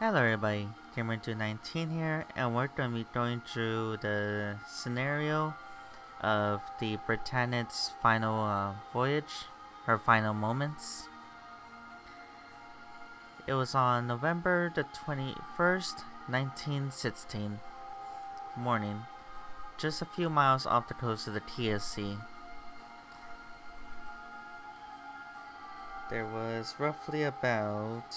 Hello everybody, Gamer219 here, and we're going to be going through the scenario of the Britannic's final voyage, her final moments. It was on November the 21st, 1916, morning, just a few miles off the coast of the TSC. There was roughly about...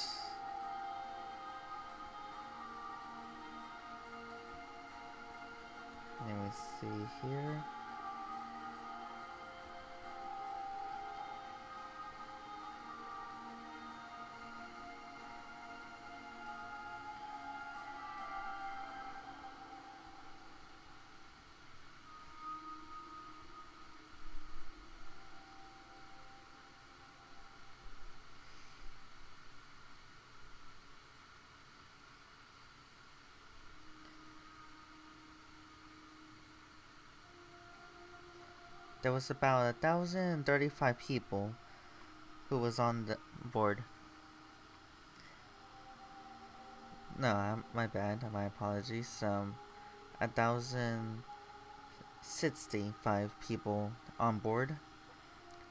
let me see here. There was about 1,035 people who was on the board. No, my bad. My apologies. 1,065 people on board,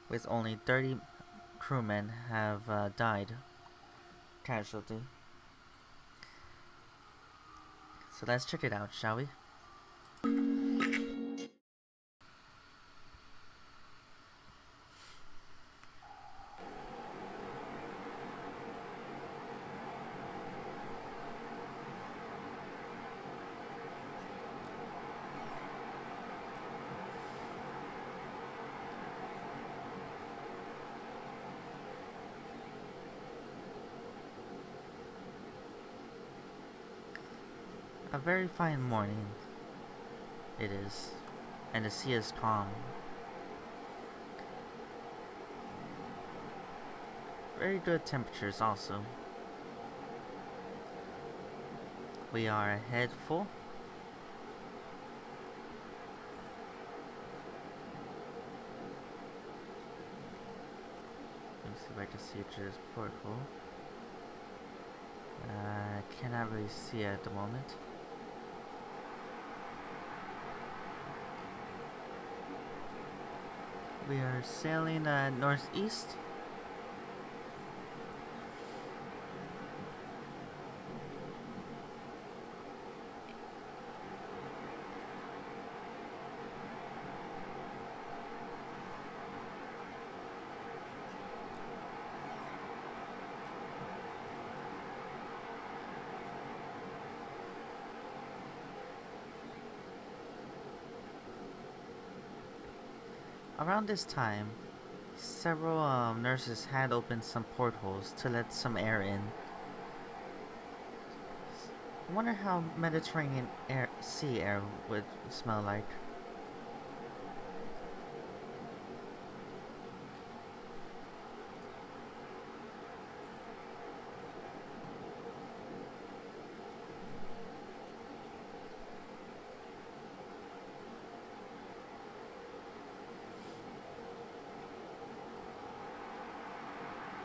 with only 30 crewmen have died casualty. So let's check it out, shall we? A very fine morning it is, and the sea is calm. Very good temperatures also. We are ahead full. Let me see if I can see through this porthole. I cannot really see it at the moment. We are sailing northeast. Around this time, several nurses had opened some portholes to let some air in. I wonder how Mediterranean sea air would smell like.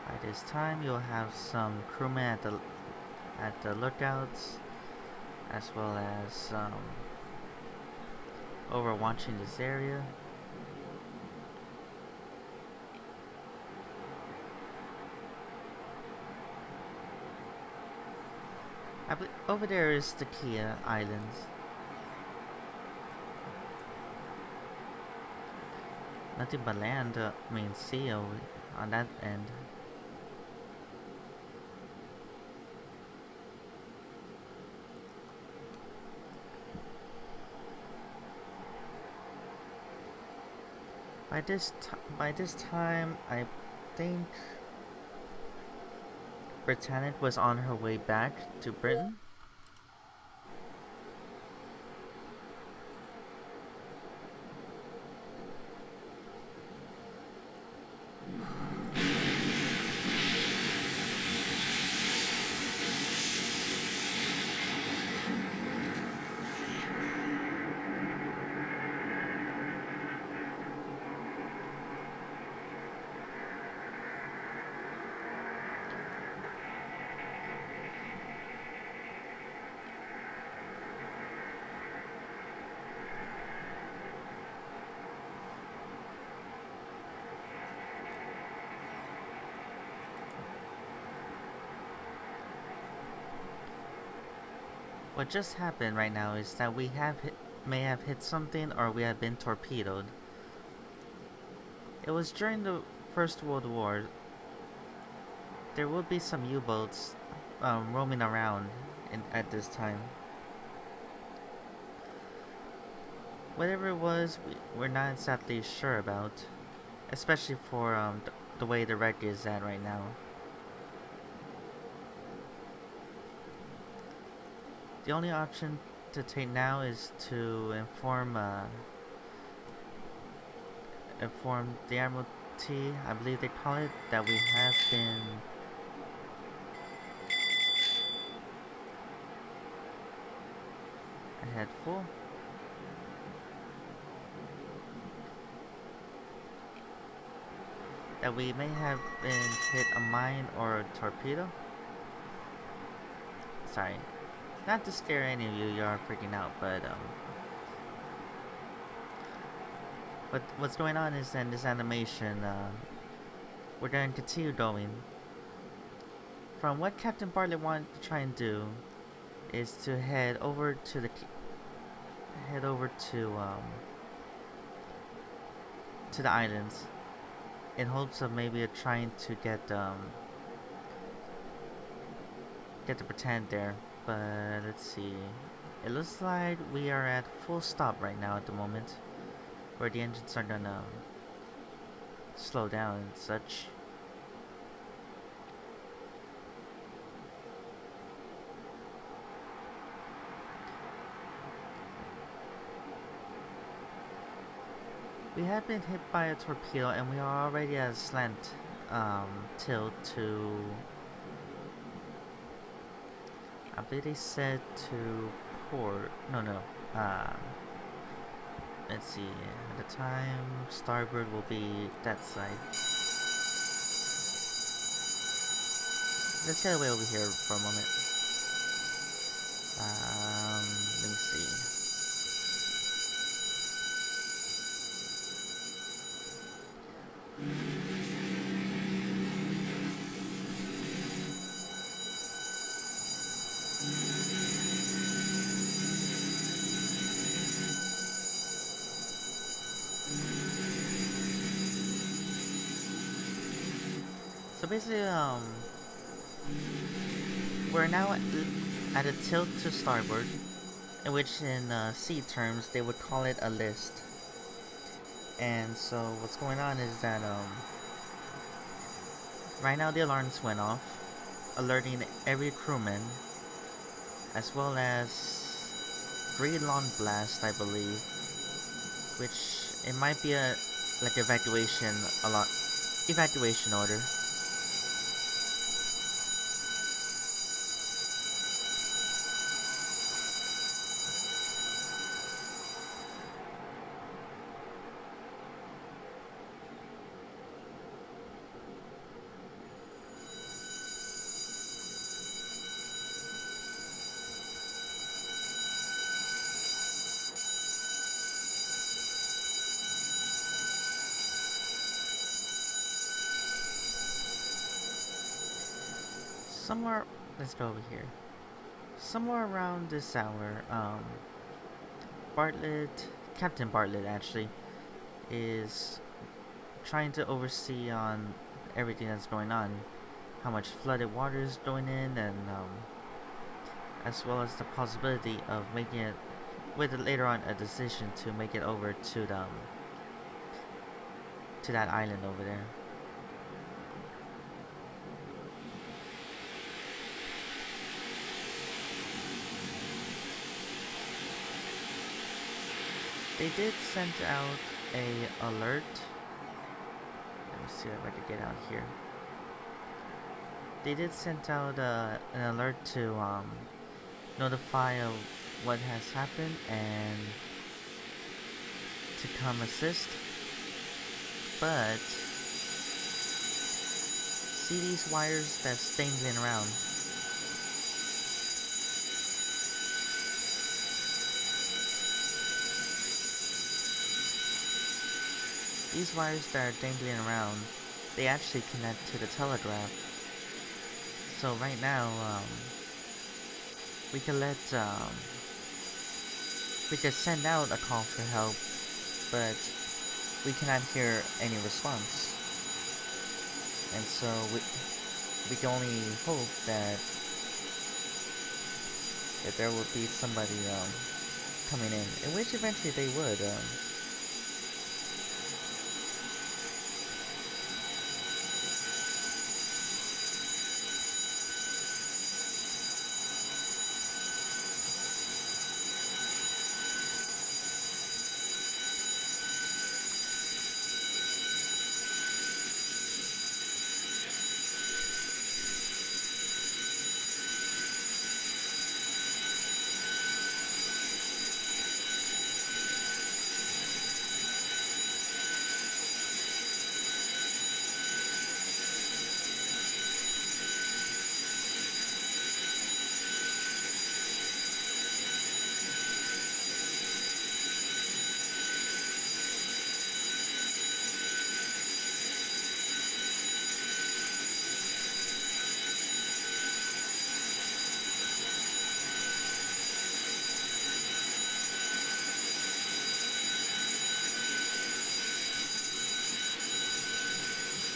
By this time, you'll have some crewmen at the lookouts, as well as overwatching this area. I believe over there is the Kia Islands. Nothing but land, sea on that end. By this time, I think Britannic was on her way back to Britain. What just happened right now is that we may have hit something or we have been torpedoed. It was during the First World War. There will be some U-boats roaming around at this time. Whatever it was, we're not exactly sure about, especially for the way the wreck is at right now. The only option to take now is to inform the Admiralty, I believe they call it, that we have been ahead full. That we may have been hit a mine or a torpedo. Sorry, not to scare any of you, you are freaking out, but what's going on is that in this animation, we're going to continue going. From what Captain Bartlett wanted to try and do is to head over to the islands in hopes of maybe trying to get the Britannic there. But let's see. It looks like we are at full stop right now at the moment, where the engines are gonna slow down and such. We have been hit by a torpedo and we are already at a slant tilt to, I believe they said to port, no, let's see, at the time, starboard will be that side. Let's get away over here for a moment. Let me see. So basically, we're now at a tilt to starboard, in which in sea terms they would call it a list. And so what's going on is that right now the alarms went off, alerting every crewman, as well as green lawn blast, I believe, which it might be a like evacuation order. Somewhere, let's go over here. Somewhere around this hour, Captain Bartlett actually, is trying to oversee on everything that's going on, how much flooded water is going in, and as well as the possibility of making it, with later on a decision to make it over to that island over there. They did send out a alert. Let me see if I can get out here. They did send out an alert to notify of what has happened and to come assist. But see these wires that's dangling around? These wires that are dangling around, they actually connect to the telegraph. So right now, we could we could send out a call for help, but we cannot hear any response. And so we can only hope that there will be somebody coming in which eventually they would.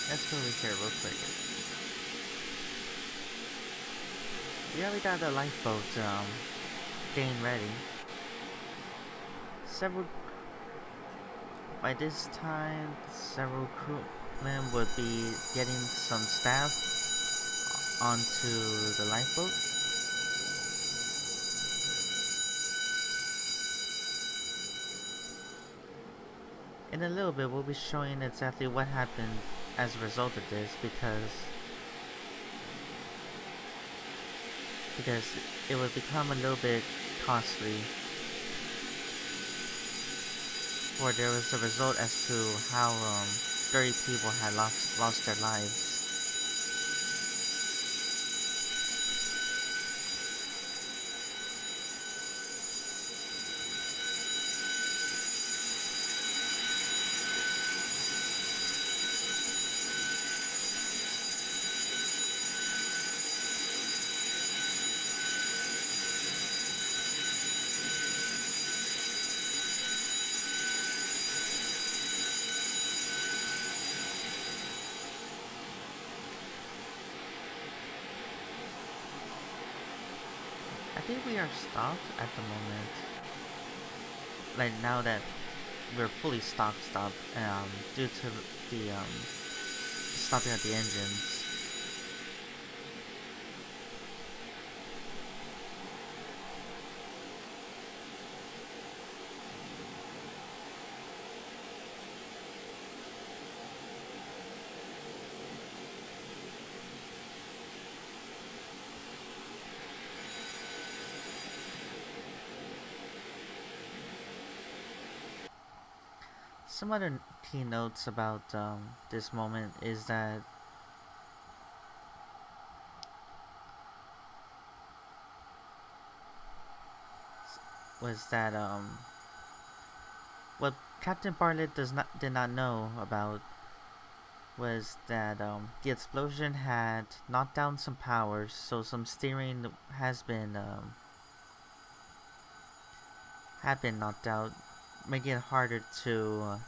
Let's go over here real quick. Yeah, we got the lifeboat getting ready. By this time, several crewmen would be getting some staff onto the lifeboat. In a little bit, we'll be showing exactly what happened as a result of this, because it would become a little bit costly, for there was a result as to how 30 people had lost their lives. I think we are stopped at the moment. Like, now that we're fully stopped, due to the stopping of the engines. Some other key notes about this moment is that what Captain Bartlett did not know about was that the explosion had knocked down some powers, so some steering had been knocked out, making it harder to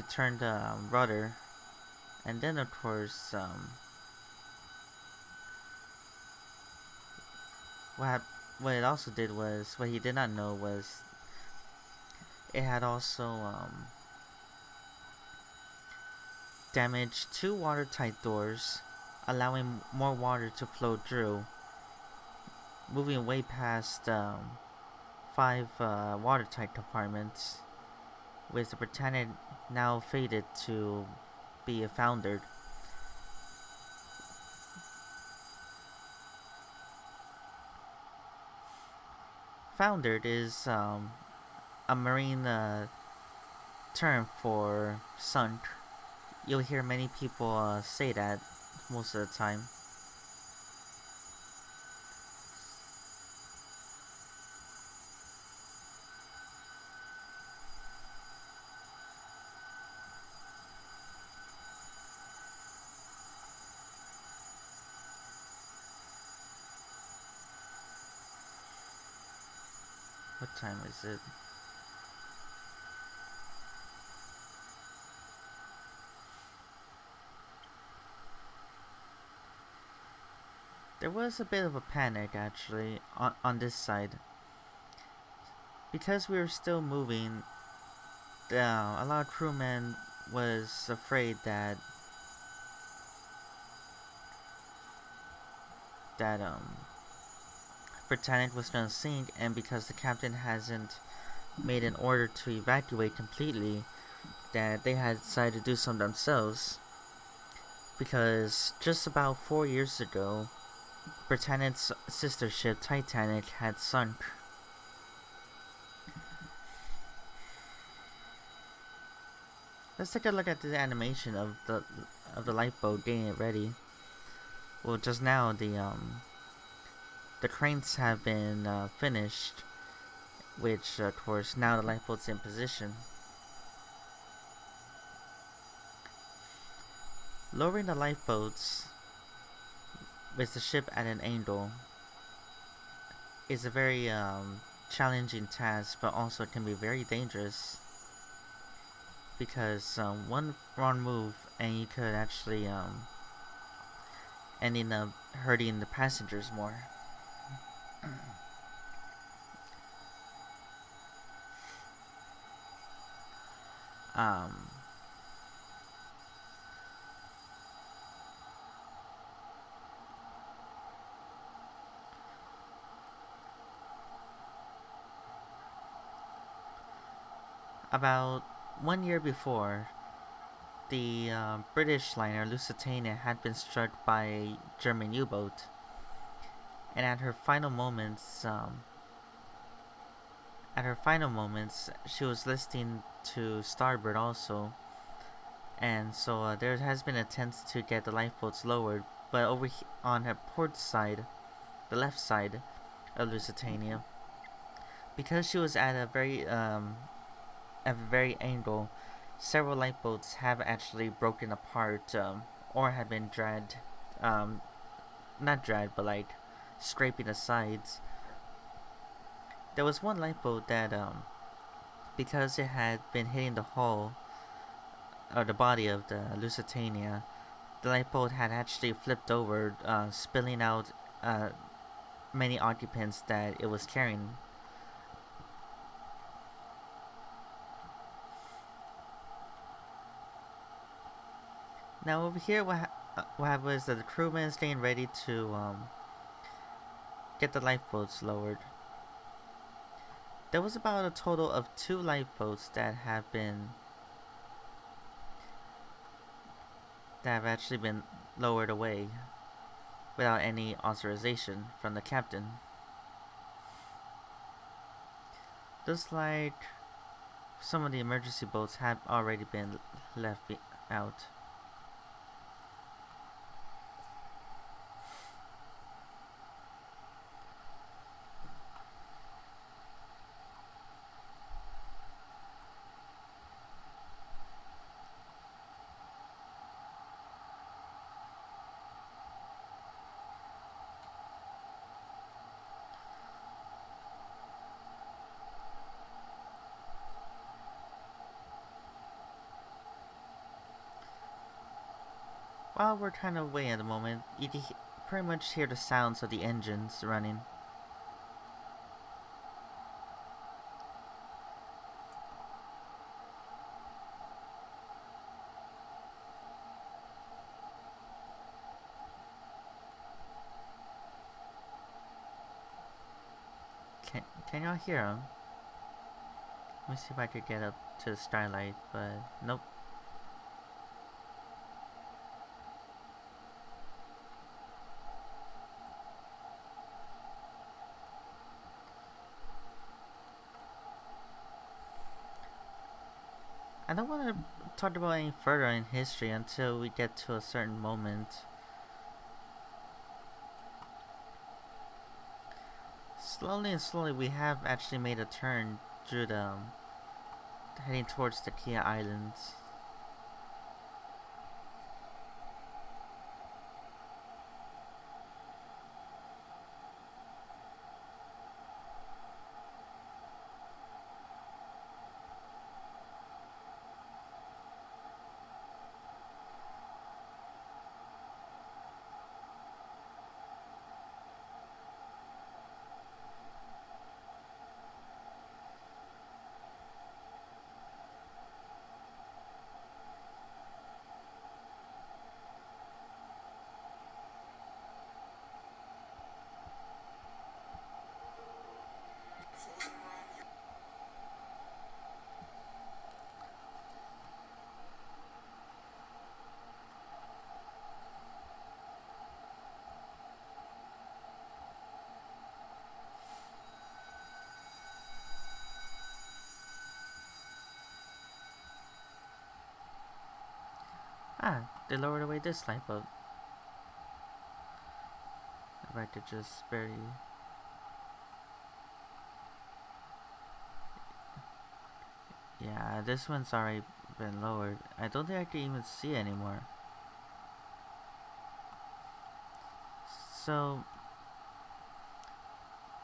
turn the rudder. And then of course what it also did was, what he did not know was, it had also damaged 2 watertight doors, allowing more water to flow through, moving way past 5 watertight compartments, with the Britannic now fated to be foundered. Foundered is a marine term for sunk. You'll hear many people say that most of the time. What time is it? There was a bit of a panic actually on this side. Because we were still moving, a lot of crewmen was afraid that Britannic was gonna sink, and because the captain hasn't made an order to evacuate completely, that they had decided to do some themselves. Because just about 4 years ago, Britannic's sister ship Titanic had sunk. Let's take a look at the animation of the lifeboat getting it ready. Well, just now the cranes have been finished, which of course now the lifeboat's in position. Lowering the lifeboats with the ship at an angle is a very challenging task, but also can be very dangerous. Because one wrong move and you could actually ending up hurting the passengers more. um, about 1 year before, the British liner Lusitania had been struck by a German U-boat, and at her final moments, she was listing to starboard also, and so there has been attempts to get the lifeboats lowered, but on her port side, the left side of Lusitania, because she was at a very angle, several lifeboats have actually broken apart or have been dragged, not dragged, but like scraping the sides. There was one lifeboat that, because it had been hitting the hull or the body of the Lusitania, the lifeboat had actually flipped over, spilling out many occupants that it was carrying. Now over here, what happened is that the crewmen is getting ready to get the lifeboats lowered. There was about a total of 2 lifeboats that have actually been lowered away without any authorization from the captain. Looks like some of the emergency boats have already been left out. While we're kind of away at the moment, you can pretty much hear the sounds of the engines running. Can y'all hear them? Let me see if I could get up to the skylight, but nope. I don't want to talk about any further in history until we get to a certain moment. Slowly and slowly, we have actually made a turn through heading towards the Kia Islands. They lowered away this lifeboat. If I could just barely. Yeah, this one's already been lowered. I don't think I can even see it anymore. So,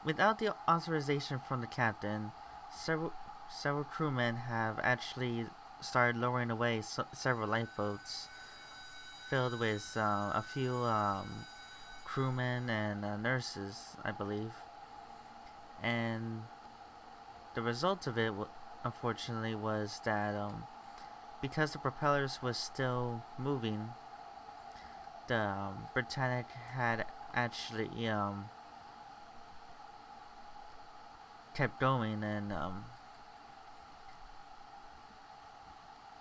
without the authorization from the captain, several crewmen have actually started lowering away several lifeboats filled with a few crewmen and nurses, I believe. And the result of it, unfortunately, was that because the propellers was still moving, the Britannic had actually kept going and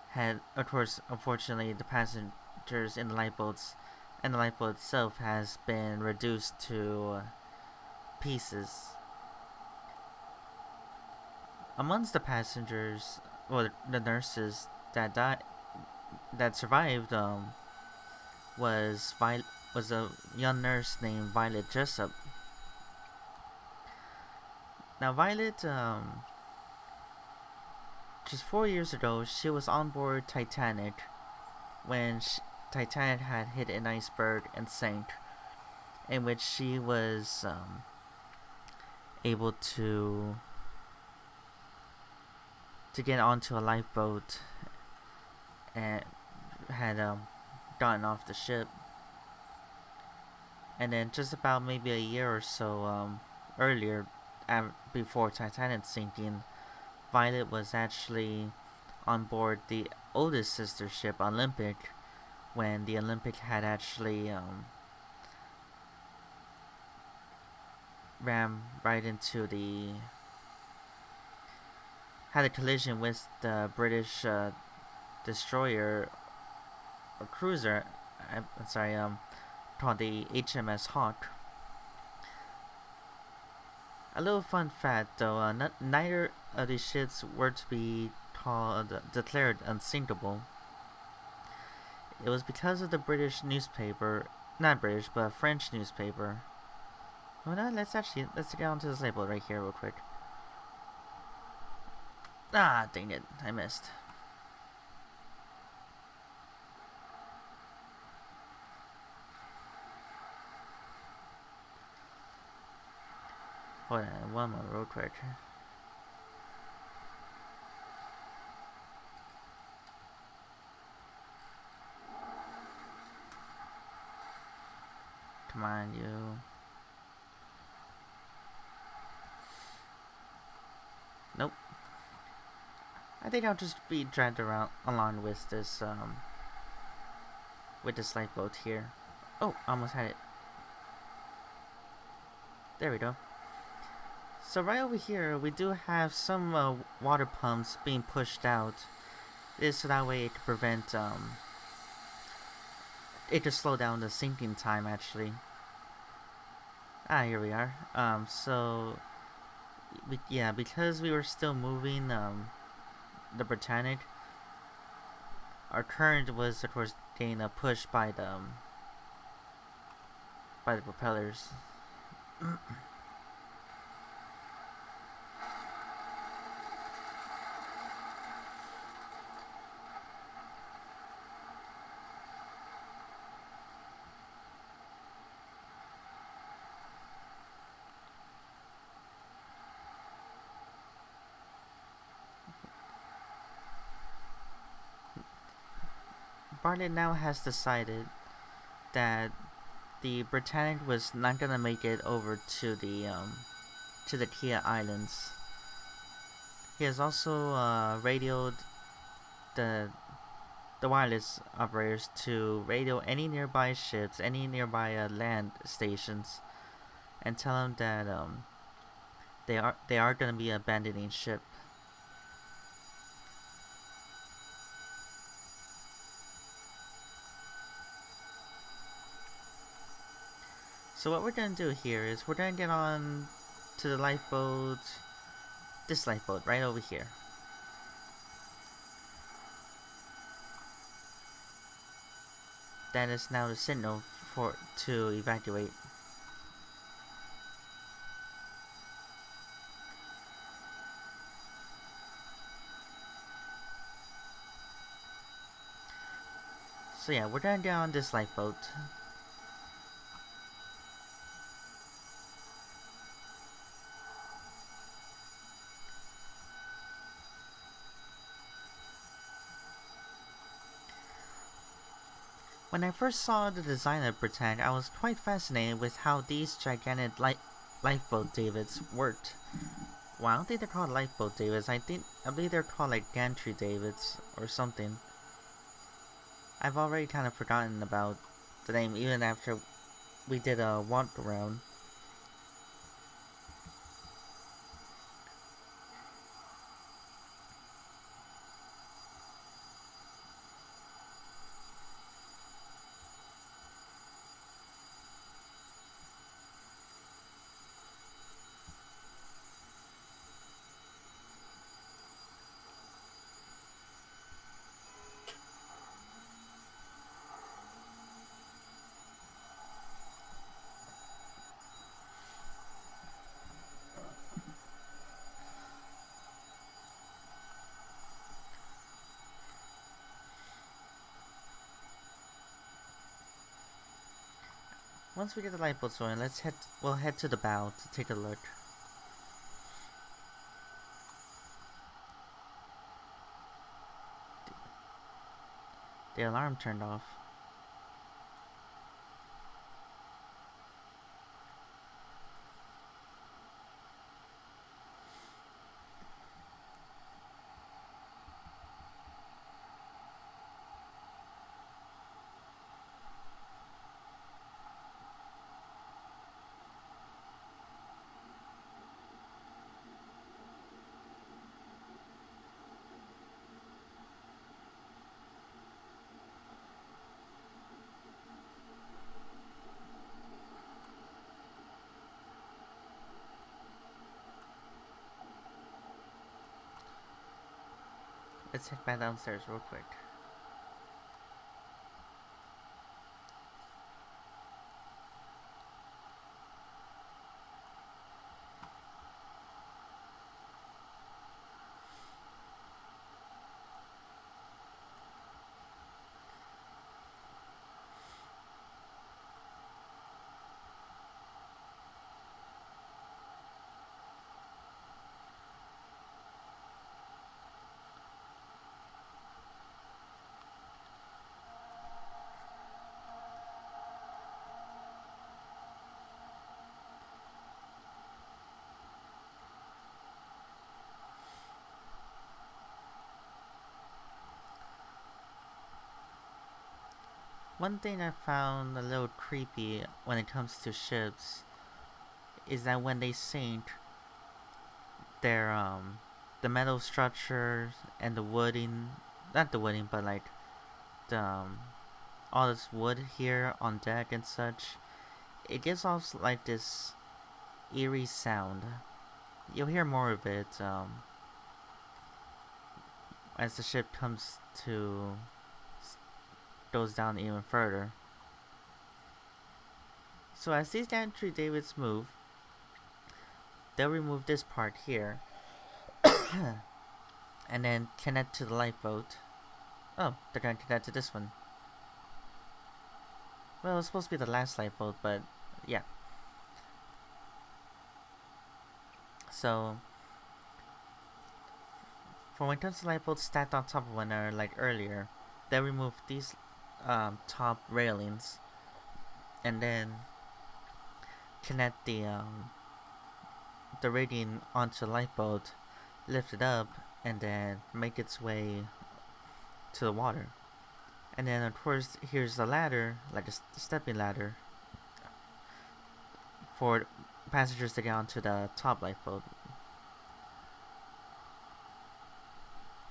had, of course, unfortunately, the passengers in the lifeboats and the lifeboat itself has been reduced to pieces. Amongst the passengers, or the nurses that survived, was a young nurse named Violet Jessup. Now, Violet, just 4 years ago, she was on board Titanic when Titanic had hit an iceberg and sank, in which she was able to get onto a lifeboat and had gotten off the ship. And then just about maybe a year or so earlier, before Titanic sinking, Violet was actually on board the oldest sister ship, Olympic, when the Olympic had actually ran right into had a collision with the British destroyer or cruiser. Called the HMS Hawk. A little fun fact, though, neither of these ships were to be declared unsinkable. It was because of the British newspaper, not British, but a French newspaper. Well, no, let's get onto this label right here real quick. Ah, dang it, I missed. Hold on, one more real quick. Come on, you. Nope. I think I'll just be dragged around along with this lifeboat here. Oh, almost had it. There we go. So right over here, we do have some water pumps being pushed out. This so that way it could prevent it could slow down the sinking time actually. Here we are. Because we were still moving the Britannic, our current was of course getting pushed by the propellers. Barnett now has decided that the Britannic was not gonna make it over to the Kia Islands. He has also radioed the wireless operators to radio any nearby ships, any nearby land stations, and tell them that they are gonna be abandoning ship. So what we're gonna do here is we're gonna get on to the lifeboat, this lifeboat right over here. that is now the signal to evacuate. So yeah, we're gonna get on this lifeboat. When I first saw the design of Britannic, I was quite fascinated with how these gigantic lifeboat davits worked. Well, I don't think they're called lifeboat davits. I believe they're called like gantry davits or something. I've already kind of forgotten about the name even after we did a walk around. Once we get the lifeboats going, we'll head to the bow to take a look. The alarm turned off. Let's head back downstairs real quick. One thing I found a little creepy when it comes to ships is that when they sink, their the metal structures and the wooding, not the wooding, but like the all this wood here on deck and such, it gives off like this eerie sound. You'll hear more of it as the ship goes down even further. So as these gantry davits move, they'll remove this part here and then connect to the lifeboat. Oh, they're gonna connect to this one. Well, it's supposed to be the last lifeboat, but yeah. So, for when it comes to lifeboats stacked on top of one another like earlier, they'll remove these top railings and then connect the rigging onto the lifeboat, lift it up, and then make its way to the water. And then of course here's the ladder, like a stepping ladder, for passengers to get onto the top lifeboat.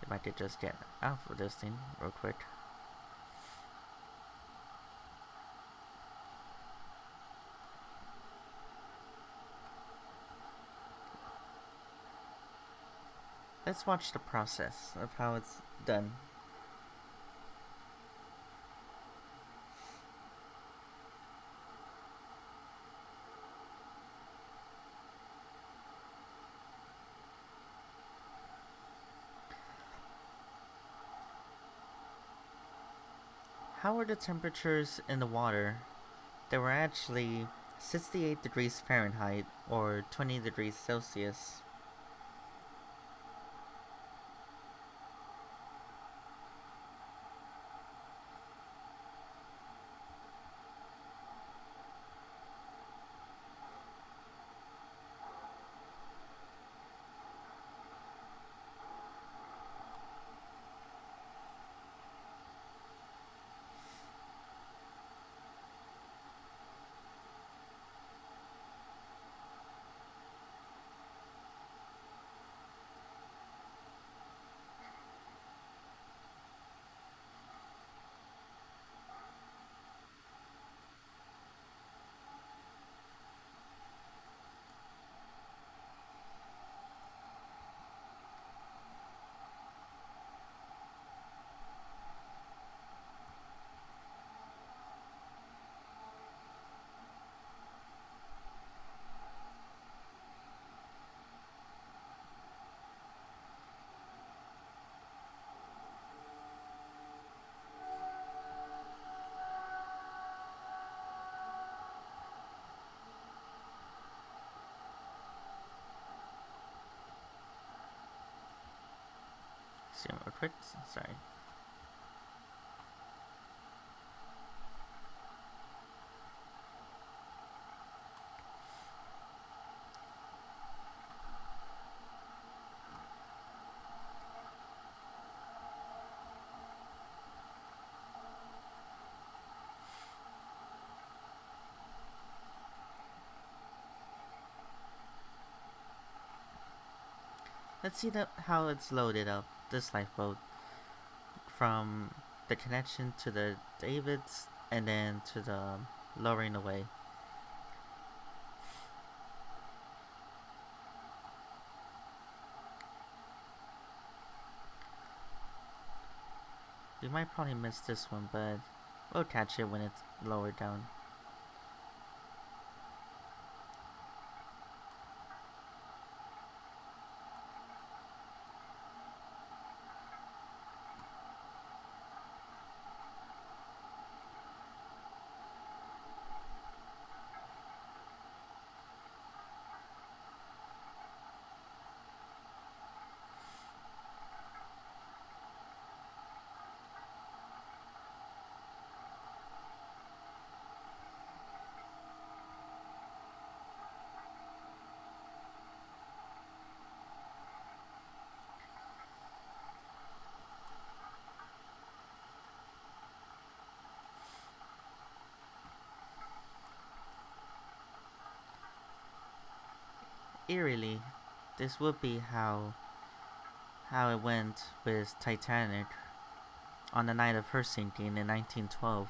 If I could just get out of this thing real quick. Let's watch the process of how it's done. how were the temperatures in the water? They were actually 68 degrees Fahrenheit or 20 degrees Celsius. See real quick. Sorry. Let's see how it's loaded up, this lifeboat. From the connection to the davits and then to the lowering away. We might probably miss this one, but we'll catch it when it's lowered down. Eerily, this would be how it went with Titanic on the night of her sinking in 1912.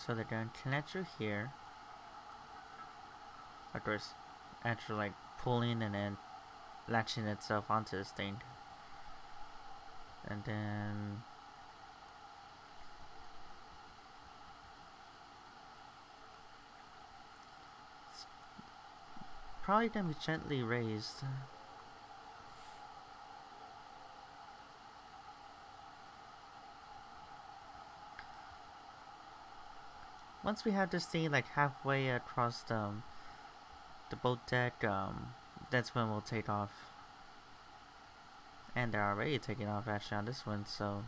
So they're going to connect through here. Of course, actually like pulling and then latching itself onto this thing. And then it's probably gonna be gently raised. Once we have this thing like halfway across the boat deck, that's when we'll take off. And they're already taking off actually on this one, so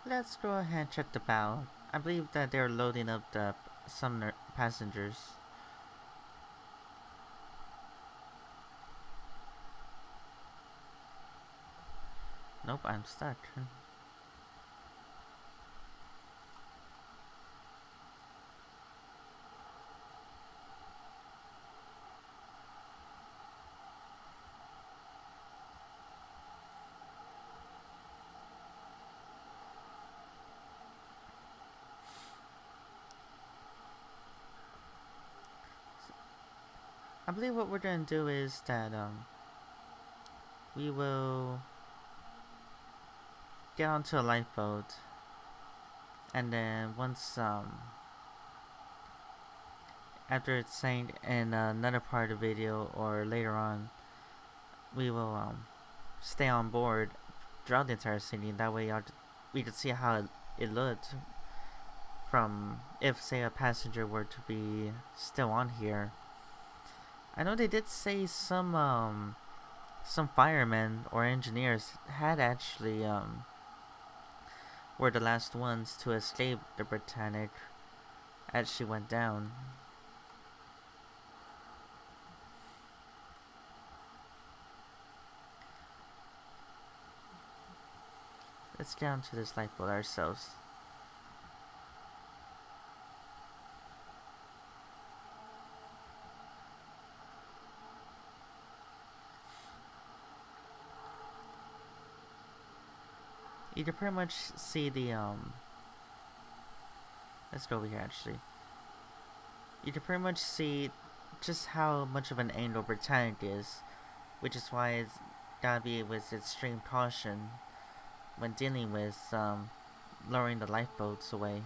Let's go ahead and check the bow. I believe that they're loading up the some passengers. Nope, I'm stuck. I believe what we're gonna do is that we will get onto a lifeboat, and then once after it's sank in another part of the video or later on, we will stay on board throughout the entire city. That way, we can see how it looked from if, say, a passenger were to be still on here. I know they did say some firemen or engineers had actually were the last ones to escape the Britannic as she went down. Let's get onto this lifeboat ourselves. You can pretty much see the let's go over here actually. You can pretty much see just how much of an angle Britannic is, which is why it's gotta be with extreme caution when dealing with lowering the lifeboats away.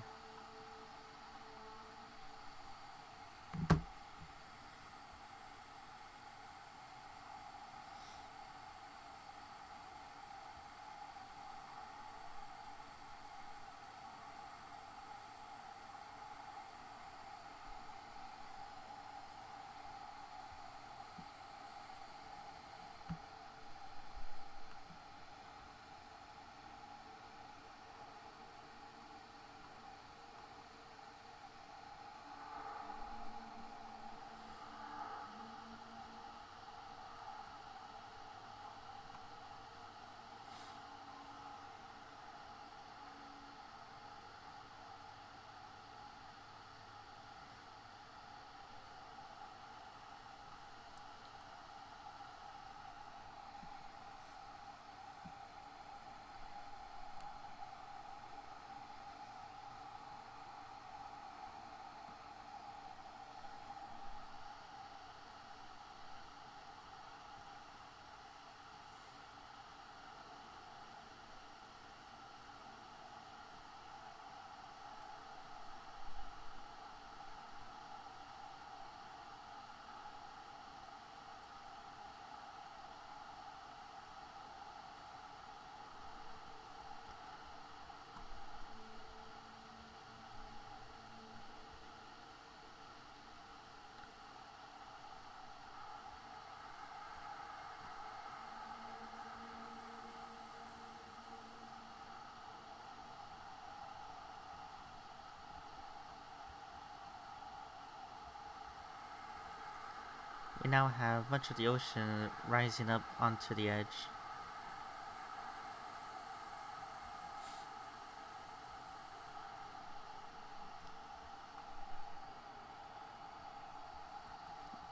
We now have much of the ocean rising up onto the edge.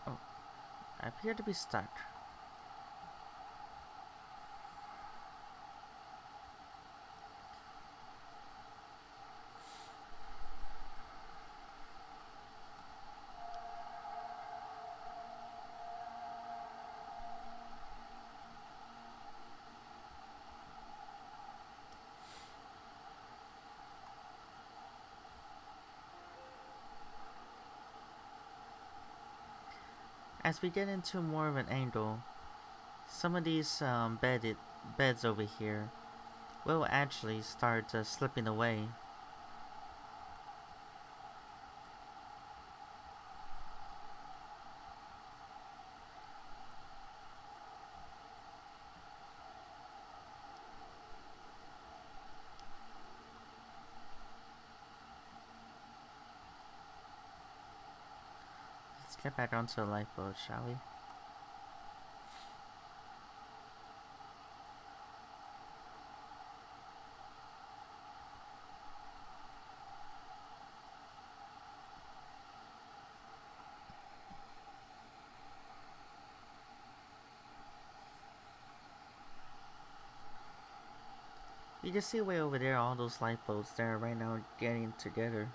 Oh, I appear to be stuck. As we get into more of an angle, some of these beds over here will actually start slipping away. get back onto the lifeboat, shall we? You can see way over there all those lifeboats that are right now getting together.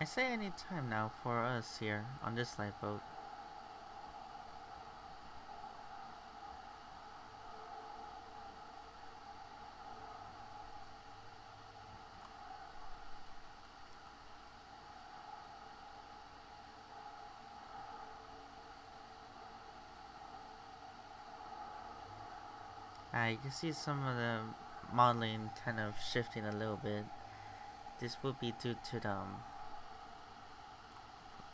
I say any time now for us here on this lifeboat. You can see some of the modeling kind of shifting a little bit. This would be due to the,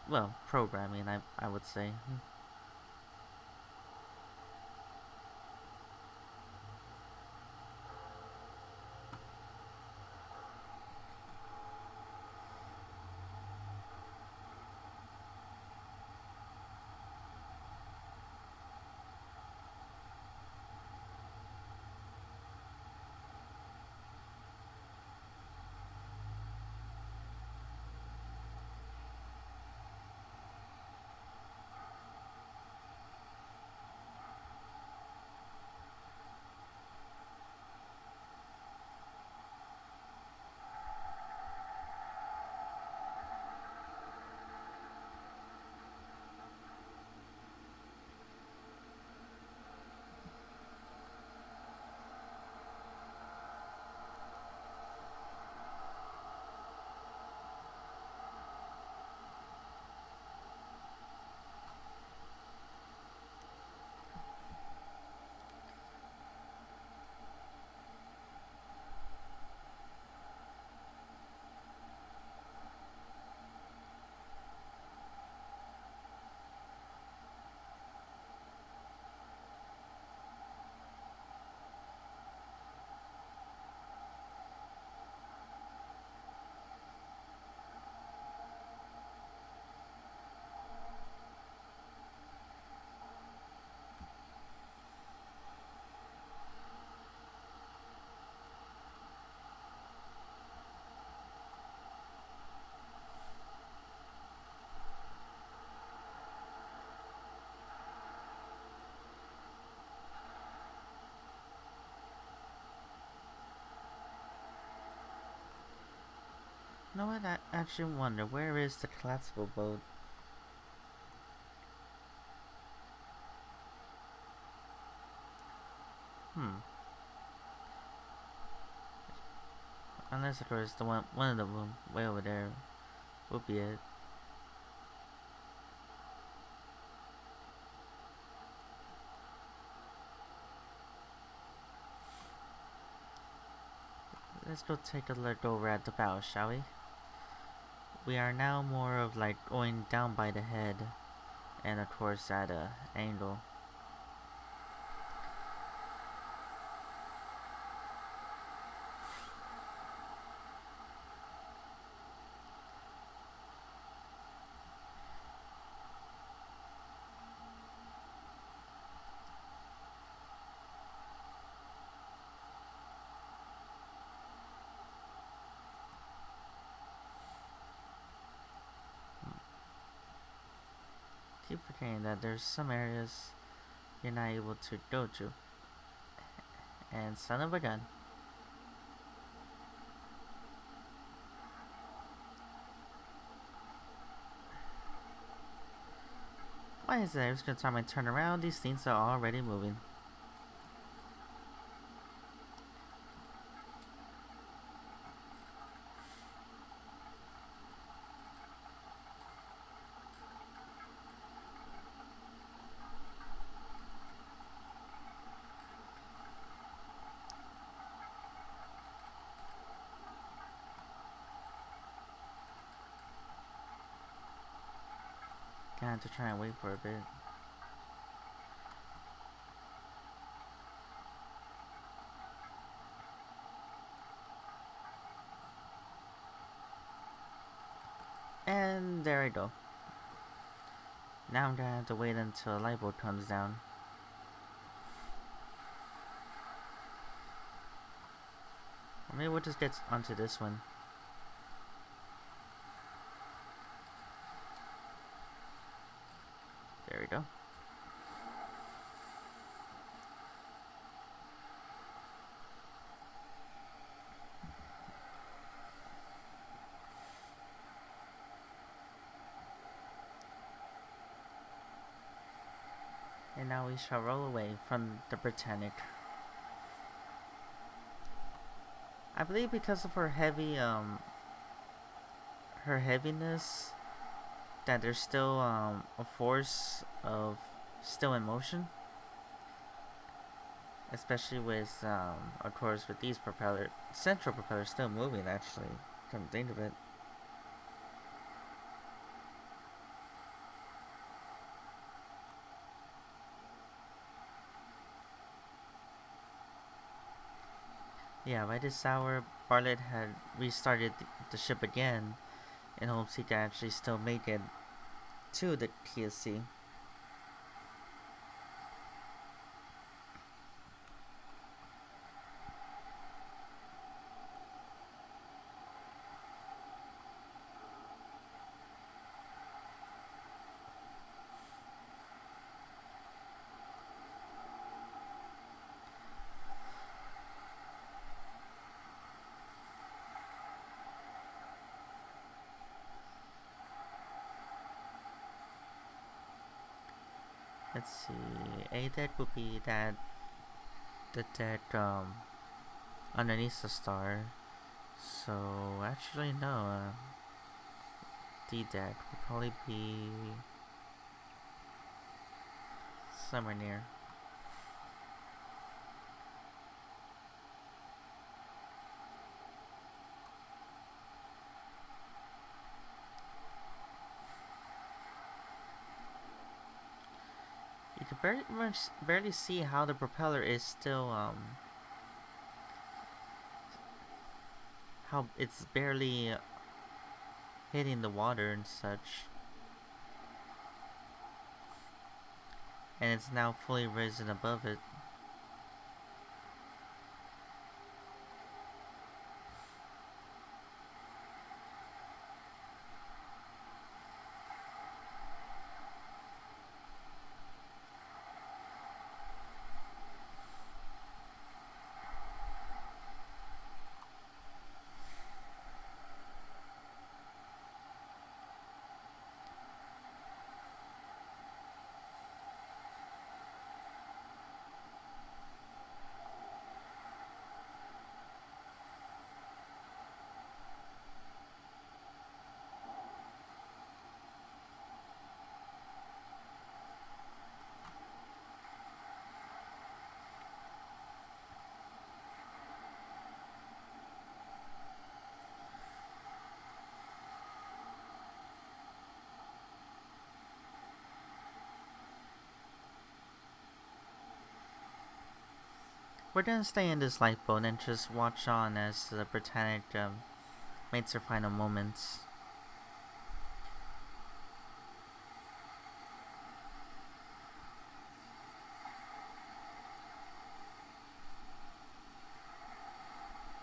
well, programming, I would say. You know what? I actually wonder, where is the collapsible boat? Unless of course the one of them way over there will be it. Let's go take a look over at the bow, shall we? We are now more of like going down by the head, and of course at a angle. Keep forgetting that there's some areas you're not able to go to. And son of a gun. Why is it every single time I turn around, these things are already moving? Gonna have to try and wait for a bit. And there I go. Now I'm gonna have to wait until a light bulb comes down. Or maybe we'll just get onto this one. There we go. And now we shall roll away from the Britannic. I believe because of her heaviness, that there's still a force of still in motion. Especially with, of course, with these central propellers still moving, actually, come to think of it. Yeah, by this hour, Bartlett had restarted the ship again in hopes he could actually still make it to the TSC. Let's see, A deck would be the deck underneath the star. So actually no, D deck would probably be somewhere near. You can barely see how the propeller is still how it's barely hitting the water and such. And it's now fully risen above it. We're gonna stay in this lifeboat and just watch on as the Britannic makes her final moments.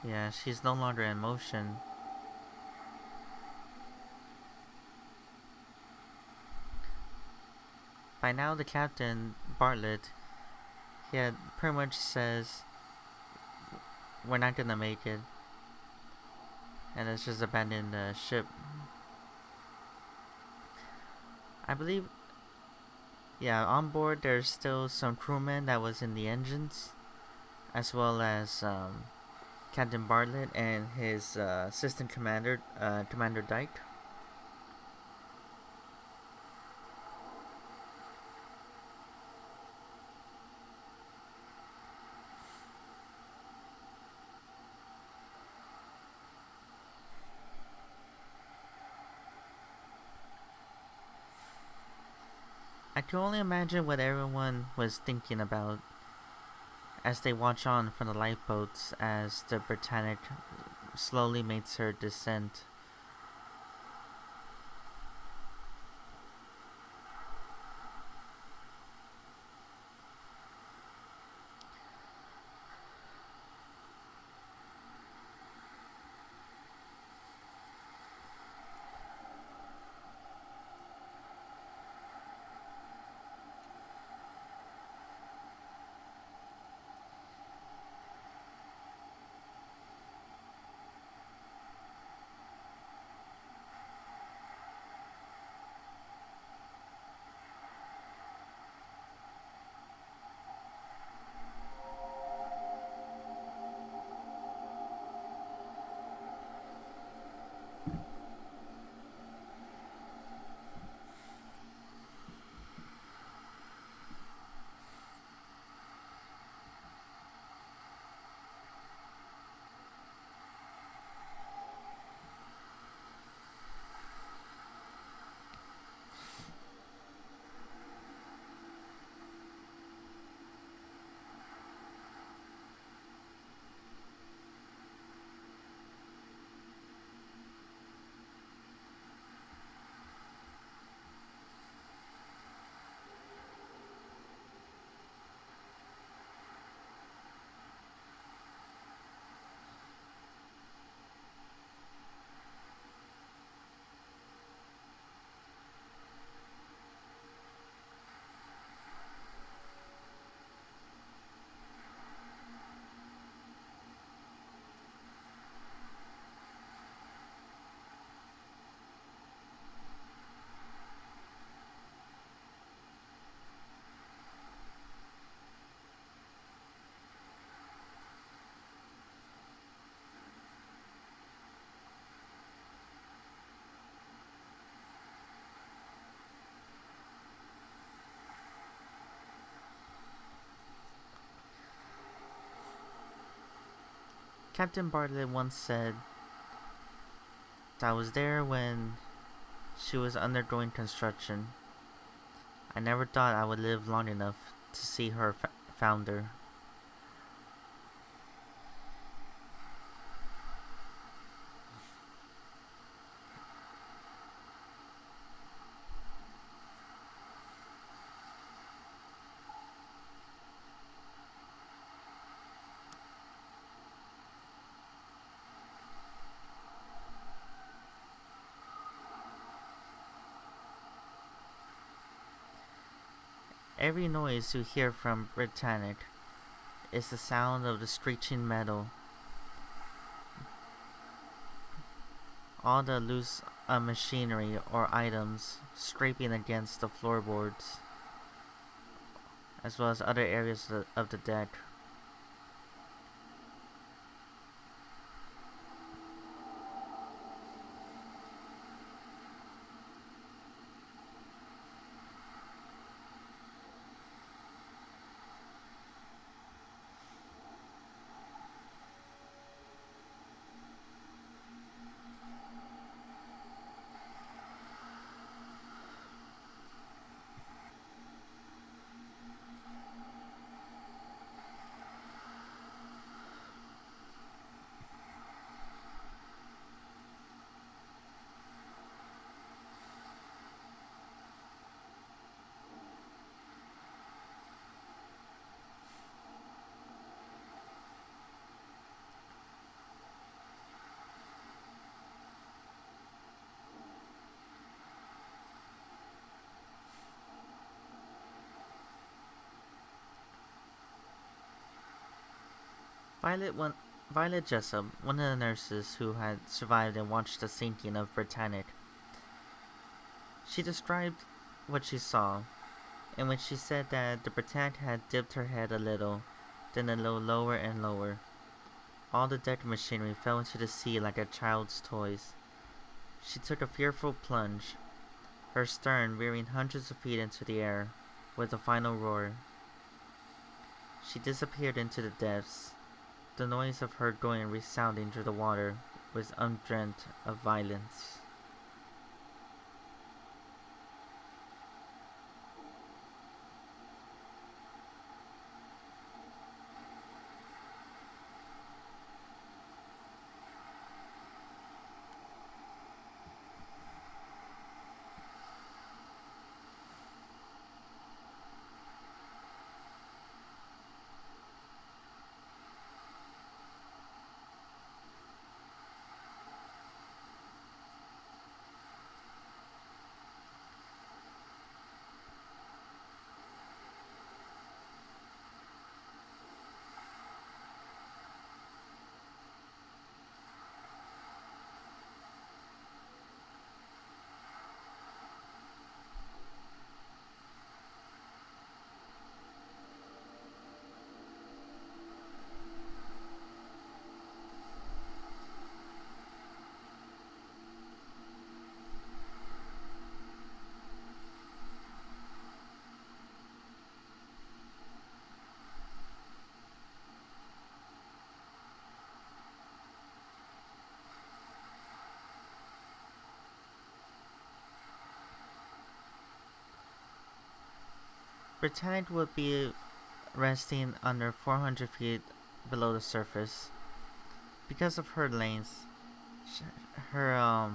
Yeah, she's no longer in motion. By now, the captain, Bartlett, he had pretty much says, we're not gonna make it. And let's just abandon the ship. I believe Yeah, on board there's still some crewmen that was in the engines, as well as Captain Bartlett and his assistant commander, Commander Dyke. I can only imagine what everyone was thinking about as they watch on from the lifeboats as the Britannic slowly makes her descent. Captain Bartlett once said, I was there when she was undergoing construction. I never thought I would live long enough to see her founder. Every noise you hear from Britannic is the sound of the screeching metal. All the loose machinery or items scraping against the floorboards, as well as other areas of the deck. Violet, Violet Jessup, one of the nurses who had survived and watched the sinking of Britannic, she described what she saw. in which she said that the Britannic had dipped her head a little, then a little lower and lower. All the deck machinery fell into the sea like a child's toys. She took a fearful plunge, her stern rearing hundreds of feet into the air, with a final roar. She disappeared into the depths, the noise of her going resounding through the water was undreamt of violence. Britannic would be resting under 400 feet below the surface. Because of her length, her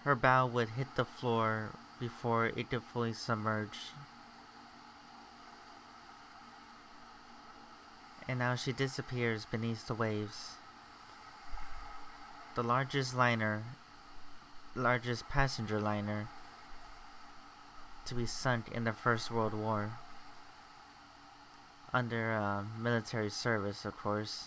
her bow would hit the floor before it could fully submerge. And now she disappears beneath the waves. The largest passenger liner to be sunk in the First World War. Under military service, of course.